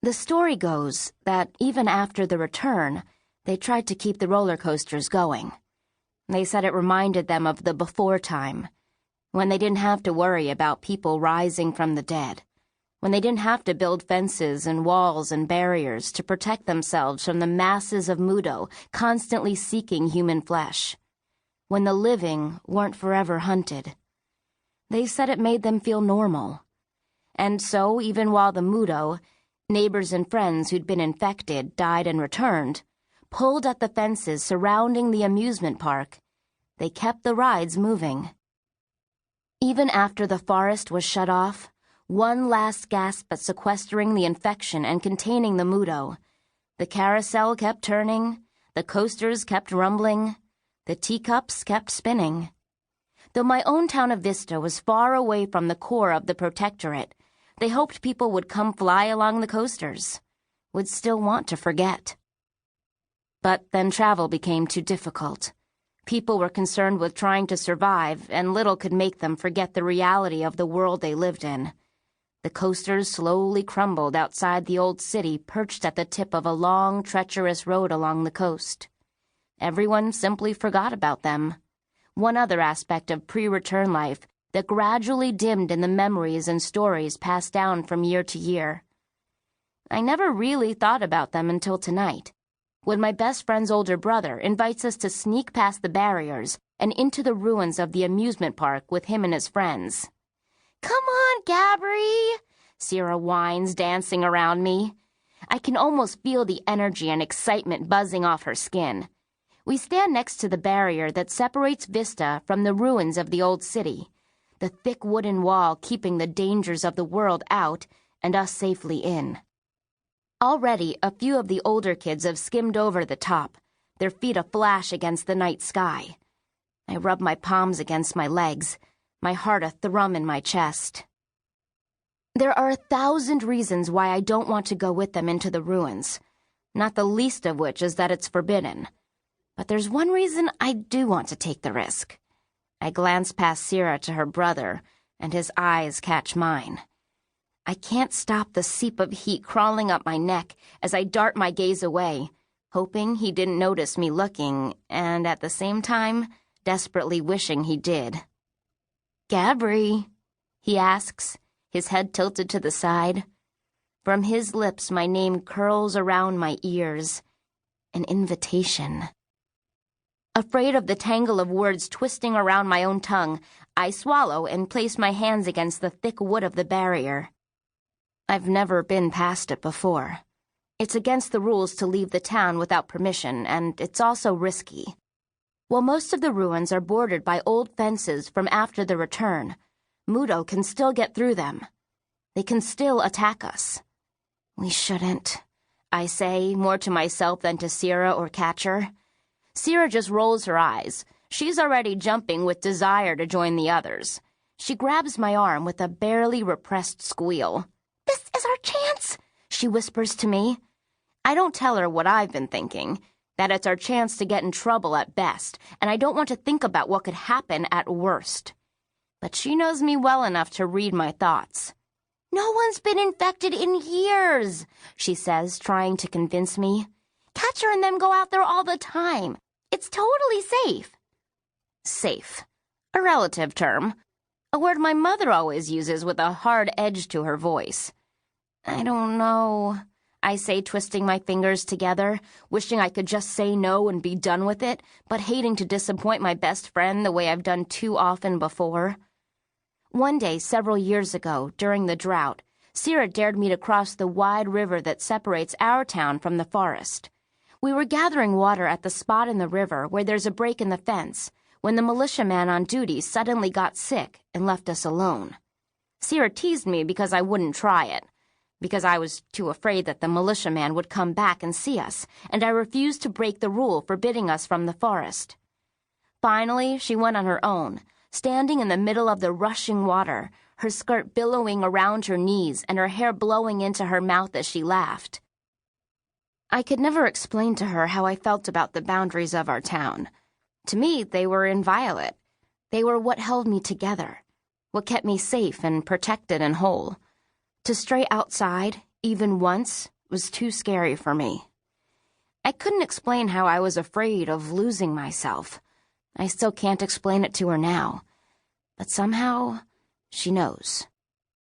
The story goes that even after the return, they tried to keep the roller coasters going. They said it reminded them of the before time, when they didn't have to worry about people rising from the dead, when they didn't have to build fences and walls and barriers to protect themselves from the masses of Mudo constantly seeking human flesh, when the living weren't forever hunted. They said it made them feel normal. And so, even while the Mudo, neighbors and friends who'd been infected, died and returned, pulled at the fences surrounding the amusement park, they kept the rides moving. Even after the forest was shut off, one last gasp at sequestering the infection and containing the Mudo, the carousel kept turning, the coasters kept rumbling, the teacups kept spinning. Though my own town of Vista was far away from the core of the protectorate, they hoped people would come fly along the coasters, would still want to forget. But then travel became too difficult. People were concerned with trying to survive, and little could make them forget the reality of the world they lived in. The coasters slowly crumbled outside the old city perched at the tip of a long, treacherous road along the coast. Everyone simply forgot about them. One other aspect of pre-return life that gradually dimmed in the memories and stories passed down from year to year. I never really thought about them until tonight, when my best friend's older brother invites us to sneak past the barriers and into the ruins of the amusement park with him and his friends. "Come on, Gabry," Sierra whines, dancing around me. I can almost feel the energy and excitement buzzing off her skin. We stand next to the barrier that separates Vista from the ruins of the old city, the thick wooden wall keeping the dangers of the world out and us safely in. Already, a few of the older kids have skimmed over the top, their feet aflash against the night sky. I rub my palms against my legs, my heart a thrum in my chest. There are 1,000 reasons why I don't want to go with them into the ruins, not the least of which is that it's forbidden. But there's one reason I do want to take the risk. I glance past Sierra to her brother, and his eyes catch mine. I can't stop the seep of heat crawling up my neck as I dart my gaze away, hoping he didn't notice me looking, and at the same time, desperately wishing he did. "Gabry," he asks, his head tilted to the side. From his lips, my name curls around my ears. An invitation. Afraid of the tangle of words twisting around my own tongue, I swallow and place my hands against the thick wood of the barrier. I've never been past it before. It's against the rules to leave the town without permission, and it's also risky. While most of the ruins are bordered by old fences from after the return, Mudo can still get through them. They can still attack us. We shouldn't, I say, more to myself than to Sierra or Catcher. Sierra just rolls her eyes. She's already jumping with desire to join the others. She grabs my arm with a barely repressed squeal. "This is our chance," she whispers to me. I don't tell her what I've been thinking, that it's our chance to get in trouble at best, and I don't want to think about what could happen at worst. But she knows me well enough to read my thoughts. "No one's been infected in years," she says, trying to convince me. "Catcher and them go out there all the time. It's totally safe." Safe. A relative term. A word my mother always uses with a hard edge to her voice. "I don't know," I say, twisting my fingers together, wishing I could just say no and be done with it, but hating to disappoint my best friend the way I've done too often before. One day, several years ago, during the drought, Sierra dared me to cross the wide river that separates our town from the forest. We were gathering water at the spot in the river where there's a break in the fence when the militiaman on duty suddenly got sick and left us alone. Sierra teased me because I wouldn't try it, because I was too afraid that the militiaman would come back and see us, and I refused to break the rule forbidding us from the forest. Finally, she went on her own, standing in the middle of the rushing water, her skirt billowing around her knees and her hair blowing into her mouth as she laughed. I could never explain to her how I felt about the boundaries of our town. To me, they were inviolate. They were what held me together, what kept me safe and protected and whole. To stray outside, even once, was too scary for me. I couldn't explain how I was afraid of losing myself. I still can't explain it to her now. But somehow, she knows.